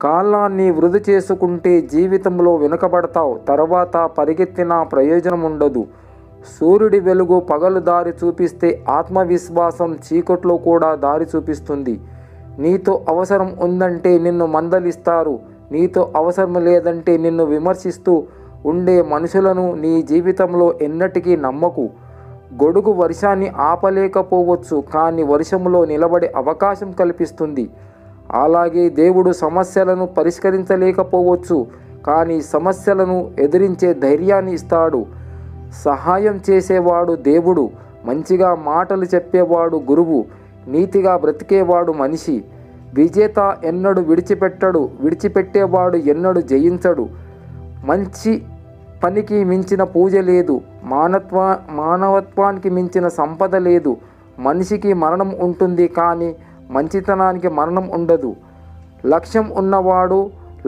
కాలాన్ని వృధా చేసుకుంటే జీవితంలో వెనుకబడతావు. తర్వాత పరిగెత్తినా ప్రయోజనం ఉండదు. సూర్యుడి వెలుగు పగలు దారి చూపిస్తే ఆత్మవిశ్వాసం చీకట్లో కూడా దారి చూపిస్తుంది. నీతో అవసరం ఉందంటే నిన్ను మందలిస్తారు. నీతో అవసరం లేదంటే నిన్ను విమర్శిస్తూ ఉండే మనుషులను నీ జీవితంలో ఎన్నటికీ నమ్మకు. గొడుగు వర్షాన్ని ఆపలేకపోవచ్చు, కానీ వర్షంలో నిలబడే అవకాశం కల్పిస్తుంది. అలాగే దేవుడు సమస్యలను పరిష్కరించలేకపోవచ్చు, కానీ సమస్యలను ఎదిరించే ధైర్యాన్ని ఇస్తాడు. సహాయం చేసేవాడు దేవుడు, మంచిగా మాటలు చెప్పేవాడు గురువు, నీతిగా బ్రతికేవాడు మనిషి. విజేత ఎన్నడూ విడిచిపెట్టేవాడు ఎన్నడూ జయించడు. మంచి పనికి మించిన పూజ లేదు, మానవత్వానికి మించిన సంపద లేదు. మనిషికి మరణం ఉంటుంది, కానీ మంచితనానికి మరణం ఉండదు. లక్ష్యం ఉన్నవాడు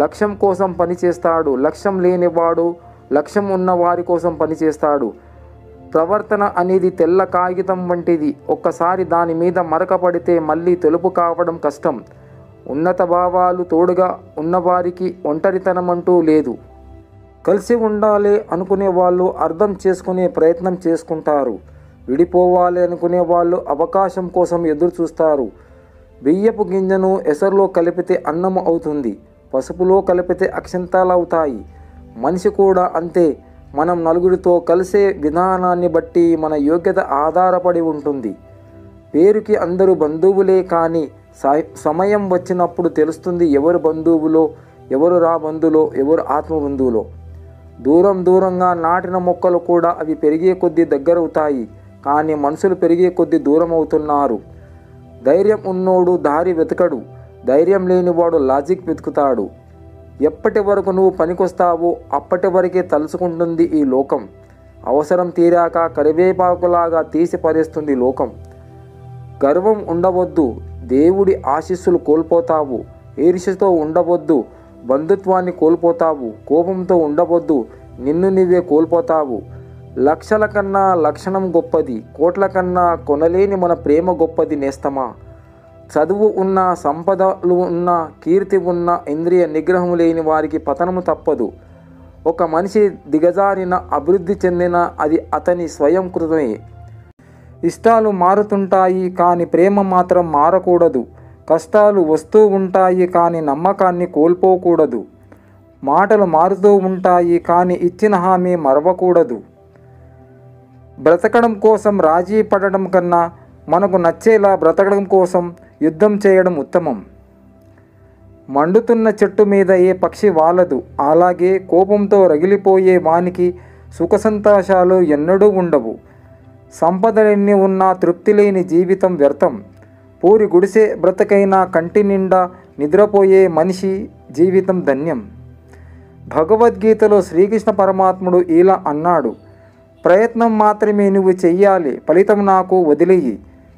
లక్ష్యం కోసం పనిచేస్తాడు. లక్ష్యం లేనివాడు లక్ష్యం ఉన్న వారి కోసం పనిచేస్తాడు. ప్రవర్తన అనేది తెల్ల కాగితం వంటిది. ఒక్కసారి దాని మీద మరక పడితే మళ్ళీ తెలుపు కావడం కష్టం. ఉన్నత భావాలు తోడుగా ఉన్నవారికి ఒంటరితనం అంటూ లేదు. కలిసి ఉండాలి అనుకునే వాళ్ళు అర్థం చేసుకునే ప్రయత్నం చేసుకుంటారు. విడిపోవాలి అనుకునే వాళ్ళు అవకాశం కోసం ఎదురు చూస్తారు. బియ్యపు గింజను ఎసరులో కలిపితే అన్నం అవుతుంది, పసుపులో కలిపితే అక్షంతాలు అవుతాయి. మనిషి కూడా అంతే. మనం నలుగురితో కలిసే విధానాన్ని బట్టి మన యోగ్యత ఆధారపడి ఉంటుంది. పేరుకి అందరూ బంధువులే, కానీ సమయం వచ్చినప్పుడు తెలుస్తుంది ఎవరు బంధువులో, ఎవరు రాబంధులో, ఎవరు ఆత్మబంధువులో. దూరంగా నాటిన మొక్కలు కూడా అవి పెరిగే కొద్దీ దగ్గరవుతాయి, కానీ మనుషులు పెరిగే కొద్దీ దూరం అవుతున్నారు. ధైర్యం ఉన్నోడు దారి వెతకడు, ధైర్యం లేనివాడు లాజిక్ వెతుకుతాడు. ఎప్పటి వరకు నువ్వు పనికొస్తావో అప్పటి వరకే తలుచుకుంటుంది ఈ లోకం. అవసరం తీరాక కరివేపాకులాగా తీసి పడేస్తుంది లోకం. గర్వం ఉండవద్దు, దేవుడి ఆశీస్సులు కోల్పోతావు. ఈర్ష్యతో ఉండవద్దు, బంధుత్వాన్ని కోల్పోతావు. కోపంతో ఉండవద్దు, నిన్ను నువ్వే కోల్పోతావు. లక్షల కన్నా లక్షణం గొప్పది, కోట్ల కన్నా కొనలేని మన ప్రేమ గొప్పది నేస్తమా. చదువు ఉన్న, సంపదలు ఉన్న, కీర్తి ఉన్న, ఇంద్రియ నిగ్రహం లేని వారికి పతనము తప్పదు. ఒక మనిషి దిగజారిన, అభివృద్ధి చెందిన అది అతని స్వయం కృతమే. ఇష్టాలు మారుతుంటాయి, కానీ ప్రేమ మాత్రం మారకూడదు. కష్టాలు వస్తూ ఉంటాయి, కానీ నమ్మకాన్ని కోల్పోకూడదు. మాటలు మారుతూ ఉంటాయి, కానీ ఇచ్చిన హామీ మరవకూడదు. బ్రతకడం కోసం రాజీ పడడం కన్నా మనకు నచ్చేలా బ్రతకడం కోసం యుద్ధం చేయడం ఉత్తమం. మండుతున్న చెట్టు మీద ఏ పక్షి వాలదు, అలాగే కోపంతో రగిలిపోయే వానికి సుఖ సంతోషాలు ఎన్నడూ ఉండవు. సంపదలెన్ని ఉన్నా తృప్తి లేని జీవితం వ్యర్థం. పూరి గుడిసె బ్రతకైనా కంటి నిండా నిద్రపోయే మనిషి జీవితం ధన్యం. భగవద్గీతలో శ్రీకృష్ణ పరమాత్ముడు ఇలా అన్నాడు, ప్రయత్నం మాత్రమే నువ్వు చెయ్యాలి, ఫలితం నాకు వదిలేయి.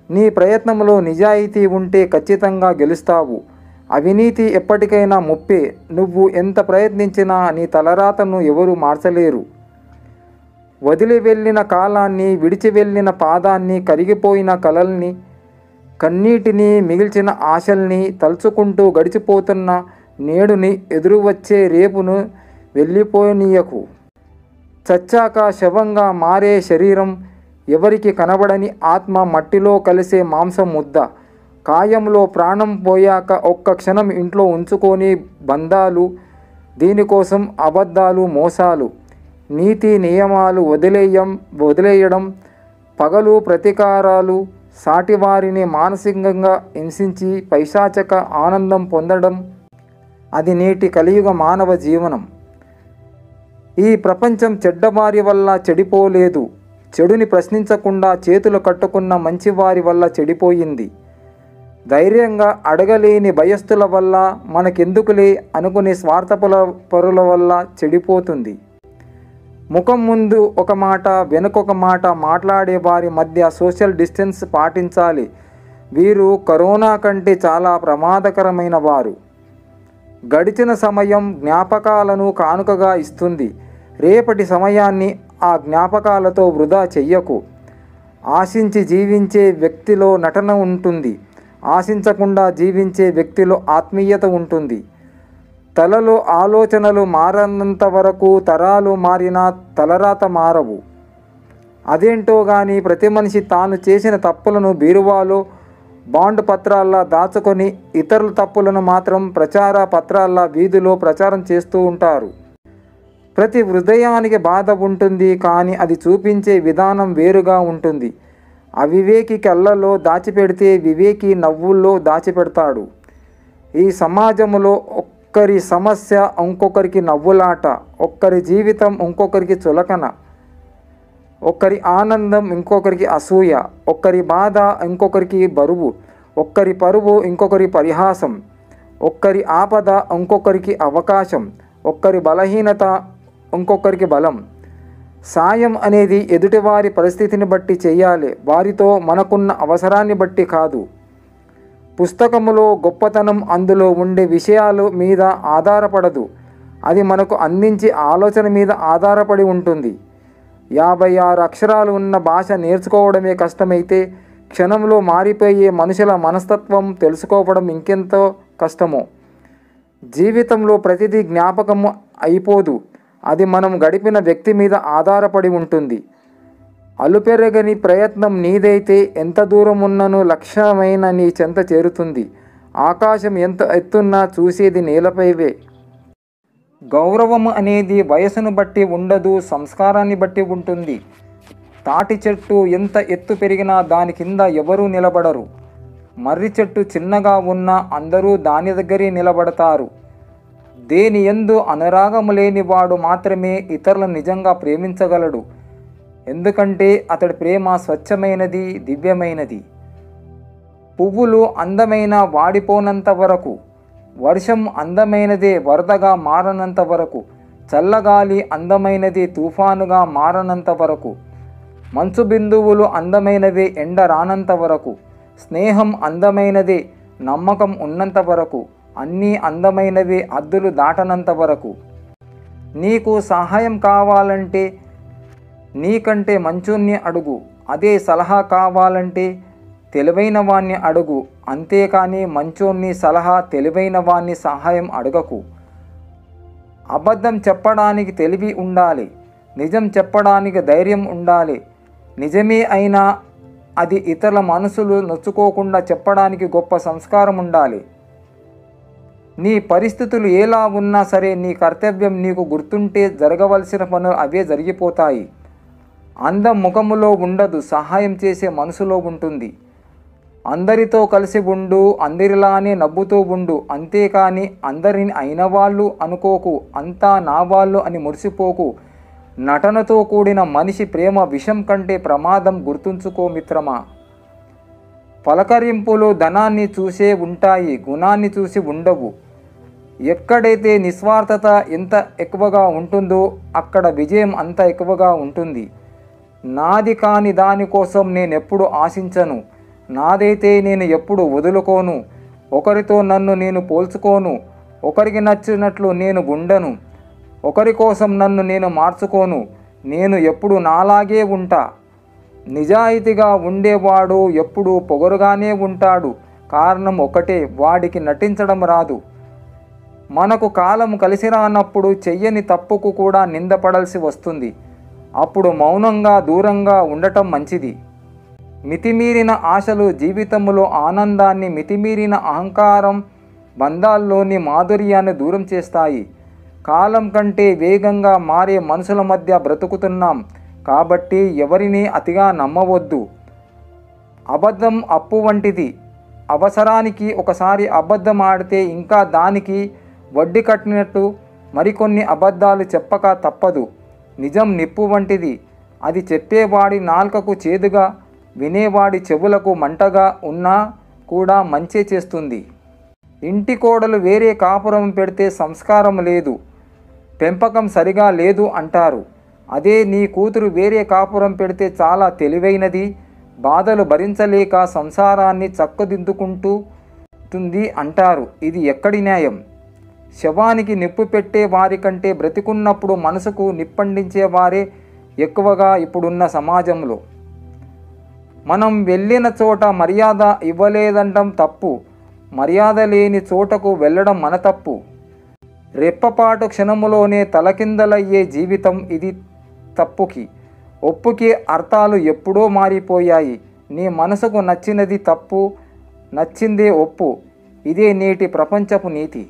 నీ ప్రయత్నంలో నిజాయితీ ఉంటే ఖచ్చితంగా గెలుస్తావు. అవినీతి ఎప్పటికైనా ముప్పే. నువ్వు ఎంత ప్రయత్నించినా నీ తలరాతను ఎవరు మార్చలేరు. వదిలి వెళ్ళిన కాలాన్ని, విడిచి వెళ్ళిన పాదాన్ని, కరిగిపోయిన కలల్ని, కన్నీటిని, మిగిల్చిన ఆశల్ని తలుచుకుంటూ గడిచిపోతున్న నేడుని, ఎదురు వచ్చే రేపును వెళ్ళిపోనీయకు. చచ్చాక శవంగా మారే శరీరం, ఎవరికి కనబడని ఆత్మ, మట్టిలో కలిసే మాంసం ముద్ద. కాయంలో ప్రాణం పోయాక ఒక్క క్షణం ఇంట్లో ఉంచుకొని బంధాలు, దీనికోసం అబద్ధాలు, మోసాలు, నీతి నియమాలు వదిలేయడం, పగలు ప్రతీకారాలు, సాటివారిని మానసికంగా హింసించి పైశాచక ఆనందం పొందడం, అది నేటి కలియుగ మానవ జీవనం. ఈ ప్రపంచం చెడ్డవారి వల్ల చెడిపోలేదు, చెడుని ప్రశ్నించకుండా చేతులు కట్టుకున్న మంచివారి వల్ల చెడిపోయింది. ధైర్యంగా అడగలేని భయస్థుల వల్ల, మనకెందుకులే అనుకునే స్వార్థపరుల వల్ల చెడిపోతుంది. ముఖం ముందు ఒక మాట, వెనుకొక మాట మాట్లాడే వారి మధ్య సోషల్ డిస్టెన్స్ పాటించాలి. వీరు కరోనా కంటే చాలా ప్రమాదకరమైన వారు. గడిచిన సమయం జ్ఞాపకాలను కానుకగా ఇస్తుంది. రేపటి సమయాన్ని ఆ జ్ఞాపకాలతో వృధా చెయ్యకు. ఆశించి జీవించే వ్యక్తిలో నటన ఉంటుంది, ఆశించకుండా జీవించే వ్యక్తిలో ఆత్మీయత ఉంటుంది. తలలో ఆలోచనలు మారనంత వరకు తరాలు మారినా తలరాత మారవు. అదేంటో కానీ ప్రతి మనిషి తాను చేసిన తప్పులను బీరువాలో బాండ్ పత్రాల్లా దాచుకొని ఇతరుల తప్పులను మాత్రం ప్రచార పత్రాల్లా వీధిలో ప్రచారం చేస్తూ ఉంటారు. ప్రతి హృదయానికి బాధ ఉంటుంది, కానీ అది చూపించే విధానం వేరుగా ఉంటుంది. అవివేకి కళ్ళలో దాచిపెడితే వివేకి నవ్వుల్లో దాచిపెడతాడు. ఈ సమాజంలో ఒక్కరి సమస్య ఇంకొకరికి నవ్వులాట, ఒక్కరి జీవితం ఇంకొకరికి చులకన, ఒక్కరి ఆనందం ఇంకొకరికి అసూయ, ఒక్కరి బాధ ఇంకొకరికి బరువు, ఒక్కరి పరువు ఇంకొకరి పరిహాసం, ఒక్కరి ఆపద ఇంకొకరికి అవకాశం, ఒక్కరి బలహీనత ఇంకొకరికి బలం. సాయం అనేది ఎదుటివారి పరిస్థితిని బట్టి చేయాలి, వారితో మనకున్న అవసరాన్ని బట్టి కాదు. పుస్తకములో గొప్పతనం అందులో ఉండే విషయాలు మీద ఆధారపడదు, అది మనకు అందించే ఆలోచన మీద ఆధారపడి ఉంటుంది. 56 అక్షరాలు ఉన్న భాష నేర్చుకోవడమే కష్టమైతే క్షణంలో మారిపోయే మనుషుల మనస్తత్వం తెలుసుకోవడం ఇంకెంతో కష్టమో. జీవితంలో ప్రతిదీ జ్ఞాపకము అయిపోదు, అది మనం గడిపిన వ్యక్తి మీద ఆధారపడి ఉంటుంది. అలుపెరగని ప్రయత్నం నీదైతే ఎంత దూరం ఉన్ననూ లక్ష్యమైన నీ చెంత చేరుతుంది. ఆకాశం ఎంత ఎత్తున్నా చూసేది నేలపైవే. గౌరవం అనేది వయసును బట్టి ఉండదు, సంస్కారాన్ని బట్టి ఉంటుంది. తాటి చెట్టు ఎంత ఎత్తు పెరిగినా దాని కింద ఎవరూ నిలబడరు. మర్రి చెట్టు చిన్నగా ఉన్నా అందరూ దాని దగ్గరే నిలబడతారు. దేని యందు అనురాగము లేని వాడు మాత్రమే ఇతరులను నిజంగా ప్రేమించగలడు. ఎందుకంటే అతడి ప్రేమ స్వచ్ఛమైనది, దివ్యమైనది. పువ్వులు అందమైన వాడిపోనంత వరకు, వర్షం అందమైనదే వరదగా మారనంత వరకు, చల్లగాలి అందమైనది తుఫానుగా మారనంత వరకు, మంచు బిందువులు అందమైనవే ఎండ రానంత వరకు, స్నేహం అందమైనదే నమ్మకం ఉన్నంత వరకు, అన్నీ అందమైనవే హద్దులు దాటనంత వరకు. నీకు సహాయం కావాలంటే నీకంటే మంచోన్ని అడుగు, అదే సలహా కావాలంటే తెలివైన వాణ్ణి అడుగు. అంతేకాని మంచోన్ని సలహా, తెలివైన వాణ్ణి సహాయం అడగకు. అబద్ధం చెప్పడానికి తెలివి ఉండాలి, నిజం చెప్పడానికి ధైర్యం ఉండాలి. నిజమే అయినా అది ఇతరుల మనసులు నొచ్చుకోకుండా చెప్పడానికి గొప్ప సంస్కారం ఉండాలి. నీ పరిస్థితులు ఎలా ఉన్నా సరే నీ కర్తవ్యం నీకు గుర్తుంటే జరగవలసిన పనులు అవే జరిగిపోతాయి. అందం ముఖములో ఉండదు, సహాయం చేసే మనసులో ఉంటుంది. అందరితో కలిసి ఉండు, అందరిలానే నవ్వుతూ ఉండు. అంతేకాని అందరిని అయిన వాళ్ళు అనుకోకు, అంతా నా వాళ్ళు అని మురిసిపోకు. నటనతో కూడిన మనిషి ప్రేమ విషం కంటే ప్రమాదం, గుర్తుంచుకో మిత్రమా. పలకరింపులు ధనాన్ని చూసే ఉంటాయి, గుణాన్ని చూసి ఉండవు. ఎక్కడైతే నిస్వార్థత ఎంత ఎక్కువగా ఉంటుందో అక్కడ విజయం అంత ఎక్కువగా ఉంటుంది. నాది కాని దానికోసం నేనెప్పుడు ఆశించను, నాదైతే నేను ఎప్పుడు వదులుకోను. ఒకరితో నన్ను నేను పోల్చుకోను, ఒకరికి నచ్చినట్లు నేను ఉండను, ఒకరి కోసం నన్ను నేను మార్చుకోను. నేను ఎప్పుడు నాలాగే ఉంటా. నిజాయితీగా ఉండేవాడు ఎప్పుడూ పొగరుగానే ఉంటాడు. కారణం ఒకటే, వాడికి నటించడం రాదు. మనకు కాలం కలిసి రానప్పుడు చెయ్యని తప్పుకు కూడా నిందపడాల్సి వస్తుంది. అప్పుడు మౌనంగా దూరంగా ఉండటం మంచిది. మితిమీరిన ఆశలు జీవితంలో ఆనందాన్ని, మితిమీరిన అహంకారం బంధాల్లోని మాధుర్యాన్ని దూరం చేస్తాయి. కాలం కంటే వేగంగా మారే మనుషుల మధ్య బ్రతుకుతున్నాం కాబట్టి ఎవరిని అతిగా నమ్మవద్దు. అబద్ధం అప్పు వంటిది. అవసరానికి ఒకసారి అబద్ధం ఆడితే ఇంకా దానికి వడ్డీ కట్టినట్టు మరికొన్ని అబద్ధాలు చెప్పక తప్పదు. నిజం నిప్పు వంటిది. అది చెప్పేవాడి నాలుకకు చేదుగా, వినేవాడి చెవులకు మంటగా ఉన్నా కూడా మంచే చేస్తుంది. ఇంటి కోడలు వేరే కాపురం పెడితే సంస్కారం లేదు, పెంపకం సరిగా లేదు అంటారు. అదే నీ కూతురు వేరే కాపురం పెడితే చాలా తెలివైనది, బాధలు భరించలేక సంసారాన్ని చక్కదిద్దుకుంటుంది అంటారు. ఇది ఎక్కడి న్యాయం? శవానికి నిప్పు పెట్టే వారి కంటే బ్రతికున్నప్పుడు మనసుకు నిప్పండించే వారే ఎక్కువగా ఇప్పుడున్న సమాజంలో. మనం వెళ్ళిన చోట మర్యాద ఇవ్వలేదండం తప్పు, మర్యాద లేని చోటకు వెళ్ళడం మన తప్పు. రెప్పపాటు క్షణములోనే తలకిందలయ్యే జీవితం ఇది. తప్పుకి ఒప్పుకి అర్థాలు ఎప్పుడో మారిపోయాయి. నీ మనసుకు నచ్చినది తప్పు, నచ్చిందే ఒప్పు. ఇదే నేటి ప్రపంచపు నీతి.